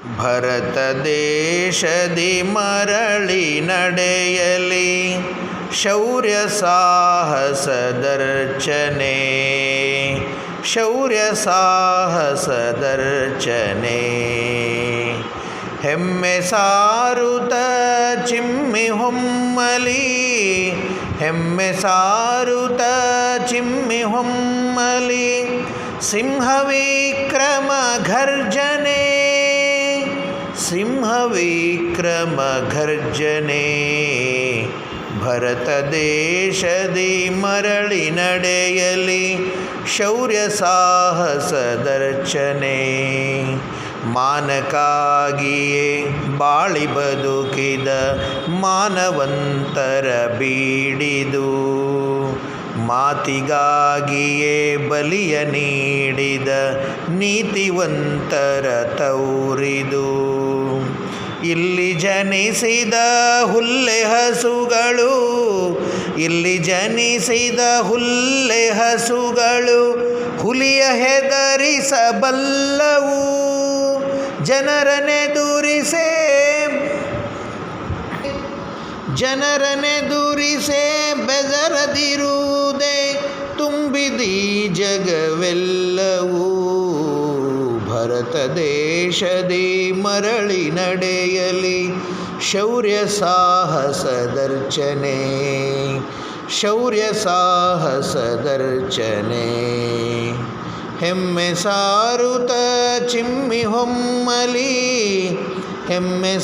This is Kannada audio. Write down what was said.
ಭರತ ದೇಶದಿ ಮರಳಿ ನಡೆಯಲಿ ಶೌರ್ಯ ಸಾಹಸದರ್ಚನೆ, ಶೌರ್ಯ ಸಾಹಸದರ್ಚನೆ. ಹೆಮ್ಮೆ ಸಾರುತ ಚಿಮ್ಮಿ ಹೊಮ್ಮಲಿ, ಹೆಮ್ಮೆ ಸಾರುತ ಚಿಮ್ಮಿ ಹೊಮ್ಮಲಿ ಸಿಂಹವಿಕ್ರಮ ಘರ್ಜನೆ, ಸಿಂಹವಿಕ್ರಮ ಘರ್ಜನೆ. ಭರತ ದೇಶದಿ ಮರಳಿ ನಡೆಯಲಿ ಶೌರ್ಯ ಸಾಹಸದರ್ಚನೆ. ಮಾನಕ್ಕಾಗಿಯೇ ಬಾಳಿ ಬದುಕಿದ ಮಾನವಂತರ ಬೀಡಿದು, ಮಾತಿಗಾಗಿಯೇ ಬಲಿಯ ನೀಡಿದ ನೀತಿವಂತರ ತೌರಿದು. ಇಲ್ಲಿ ಜನಿಸಿದ ಹುಲ್ಲೆ ಹಸುಗಳು, ಇಲ್ಲಿ ಜನಿಸಿದ ಹುಲ್ಲೆ ಹಸುಗಳು ಹುಲಿಯ ಹೆದರಿಸಬಲ್ಲವು. ಜನರನೆದುರಿಸೇ ಜನರನೆದುರಿಸೇ ಬೆದರದಿರುವುದೇ ತುಂಬಿದೀ ಜಗವೆಲ್ಲವೂ. ಭರತ ದೇಶದಿ ಮರಳಿ ನಡೆಯಲಿ ಶೌರ್ಯ ಸಾಹಸದರ್ಚನೆ, ಶೌರ್ಯ ಸಾಹಸದರ್ಚನೆ. ಹೆಮ್ಮೆ ಸಾರುತ ಚಿಮ್ಮಿ ಹೊಮ್ಮಲಿ, ಹೆಮ್ಮೆ